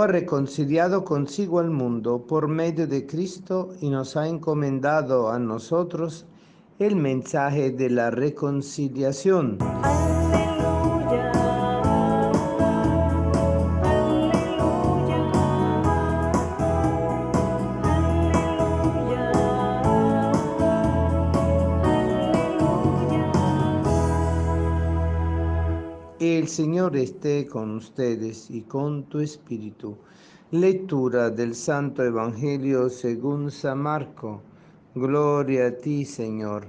ha reconciliado consigo al mundo por medio de Cristo y nos ha encomendado a nosotros el mensaje de la reconciliación. Aleluya, aleluya, aleluya, aleluya. El Señor esté con ustedes y con tu espíritu. Lectura del Santo Evangelio según San Marco. Gloria a ti, Señor.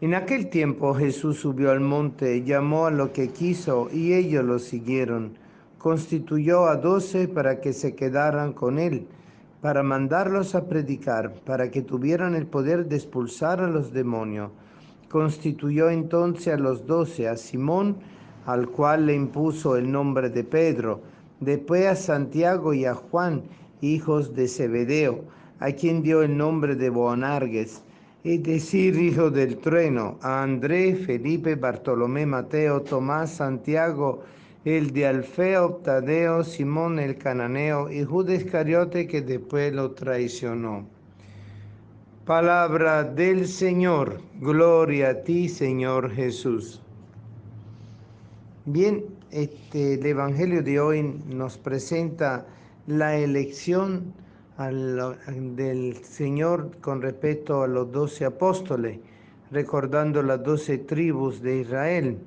En aquel tiempo Jesús subió al monte, llamó a lo que quiso y ellos lo siguieron. Constituyó a 12 para que se quedaran con él, para mandarlos a predicar, para que tuvieran el poder de expulsar a los demonios. Constituyó entonces a los 12, a Simón, al cual le impuso el nombre de Pedro, después a Santiago y a Juan, hijos de Zebedeo, a quien dio el nombre de Boanerges, es decir, hijo del trueno, a Andrés, Felipe, Bartolomé, Mateo, Tomás, Santiago, el de Alfeo, Tadeo, Simón el cananeo y Judas Iscariote, que después lo traicionó. Palabra del Señor. Gloria a ti, Señor Jesús. Bien, el Evangelio de hoy nos presenta la elección del Señor con respecto a los 12 apóstoles, recordando las 12 tribus de Israel.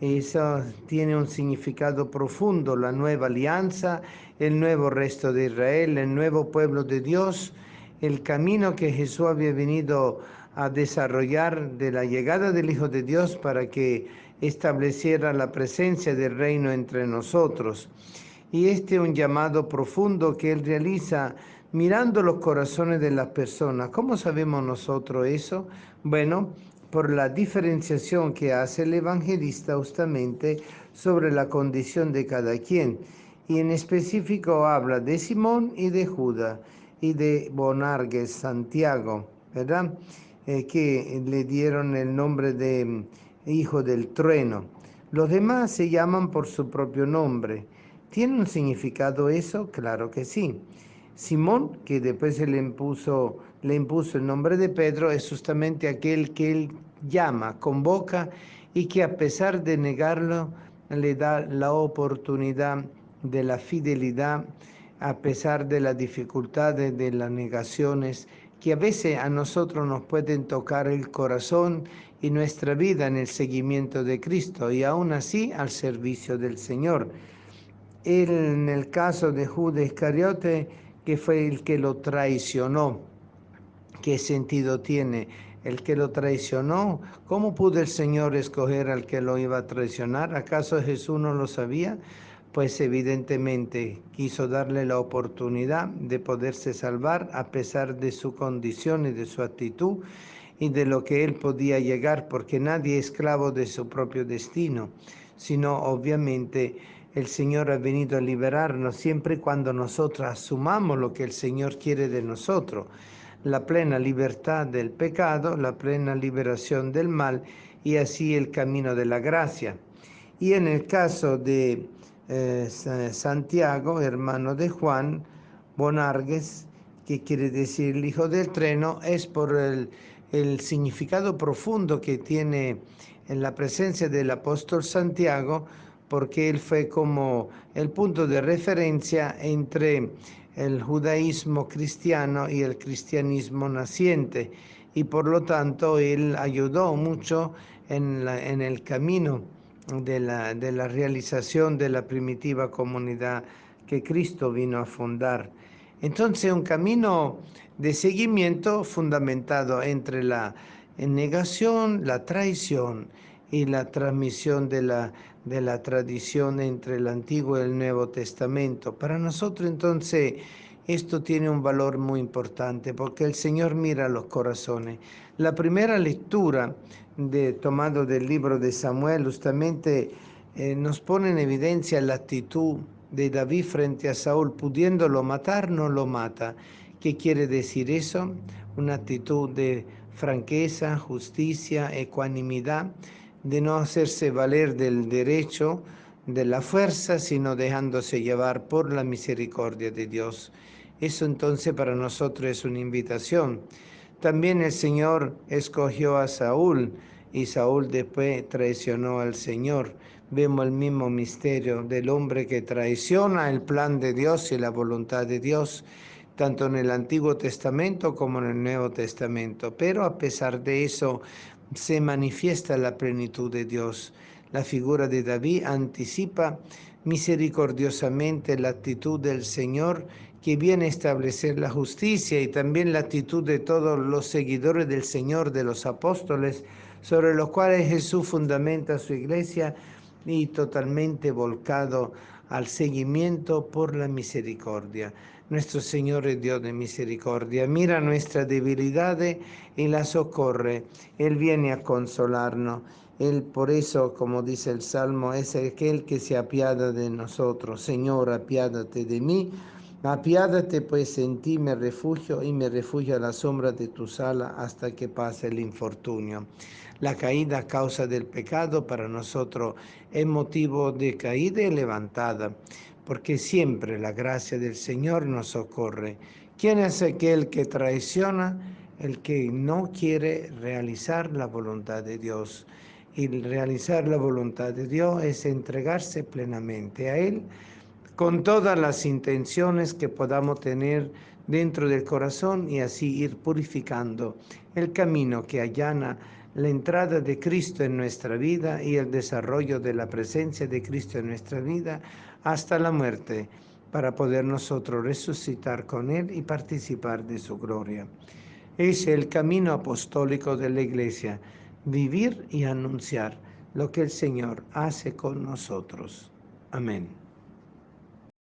Eso tiene un significado profundo, la nueva alianza, el nuevo resto de Israel, el nuevo pueblo de Dios, el camino que Jesús había venido a desarrollar de la llegada del Hijo de Dios para que estableciera la presencia del reino entre nosotros. Y este es un llamado profundo que Él realiza mirando los corazones de las personas. ¿Cómo sabemos nosotros eso? Bueno, por la diferenciación que hace el evangelista justamente sobre la condición de cada quien. Y en específico habla de Simón y de Judas y de Boanerges, Santiago, ¿verdad? Que le dieron el nombre de hijo del trueno. Los demás se llaman por su propio nombre. ¿Tiene un significado eso? Claro que sí. Simón, que después le impuso el nombre de Pedro, es justamente aquel que él llama, convoca y que a pesar de negarlo, le da la oportunidad de la fidelidad, a pesar de las dificultades, de las negaciones, que a veces a nosotros nos pueden tocar el corazón y nuestra vida en el seguimiento de Cristo y aún así al servicio del Señor. Él, en el caso de Judas Iscariote, que fue el que lo traicionó, ¿qué sentido tiene? El que lo traicionó, ¿cómo pudo el Señor escoger al que lo iba a traicionar? ¿Acaso Jesús no lo sabía? Pues evidentemente quiso darle la oportunidad de poderse salvar a pesar de su condición y de su actitud y de lo que él podía llegar, porque nadie es esclavo de su propio destino, sino obviamente el Señor ha venido a liberarnos siempre y cuando nosotros asumamos lo que el Señor quiere de nosotros, la plena libertad del pecado, la plena liberación del mal y así el camino de la gracia. Y en el caso de Santiago, hermano de Juan, Boanerges, que quiere decir el hijo del trueno, es por el significado profundo que tiene en la presencia del apóstol Santiago, porque él fue como el punto de referencia entre el judaísmo cristiano y el cristianismo naciente, y por lo tanto él ayudó mucho en el camino de la realización de la primitiva comunidad que Cristo vino a fundar. Entonces, un camino de seguimiento fundamentado entre la negación, la traición y la transmisión de la tradición entre el Antiguo y el Nuevo Testamento. Para nosotros, entonces, esto tiene un valor muy importante porque el Señor mira los corazones. La primera lectura tomado del libro de Samuel justamente nos pone en evidencia la actitud de David frente a Saúl, pudiéndolo matar, no lo mata. ¿Qué quiere decir eso? Una actitud de franqueza, justicia, ecuanimidad, de no hacerse valer del derecho de la fuerza, sino dejándose llevar por la misericordia de Dios. Eso entonces para nosotros es una invitación. También el Señor escogió a Saúl y Saúl después traicionó al Señor. Vemos el mismo misterio del hombre que traiciona el plan de Dios y la voluntad de Dios, tanto en el Antiguo Testamento como en el Nuevo Testamento. Pero a pesar de eso, se manifiesta la plenitud de Dios. La figura de David anticipa misericordiosamente la actitud del Señor, que viene a establecer la justicia, y también la actitud de todos los seguidores del Señor, de los apóstoles, sobre los cuales Jesús fundamenta su iglesia, y totalmente volcado al seguimiento por la misericordia. Nuestro Señor es Dios de misericordia, mira nuestras debilidades y las socorre. Él viene a consolarnos. Él, por eso, como dice el Salmo, es aquel que se apiada de nosotros. Señor, apiádate de mí. Apiádate, pues en ti me refugio, y me refugio a la sombra de tus alas hasta que pase el infortunio. La caída a causa del pecado para nosotros es motivo de caída y levantada, porque siempre la gracia del Señor nos socorre. ¿Quién es aquel que traiciona? El que no quiere realizar la voluntad de Dios. Y realizar la voluntad de Dios es entregarse plenamente a Él, con todas las intenciones que podamos tener dentro del corazón, y así ir purificando el camino que allana la entrada de Cristo en nuestra vida y el desarrollo de la presencia de Cristo en nuestra vida hasta la muerte, para poder nosotros resucitar con Él y participar de su gloria. Es el camino apostólico de la Iglesia, vivir y anunciar lo que el Señor hace con nosotros. Amén.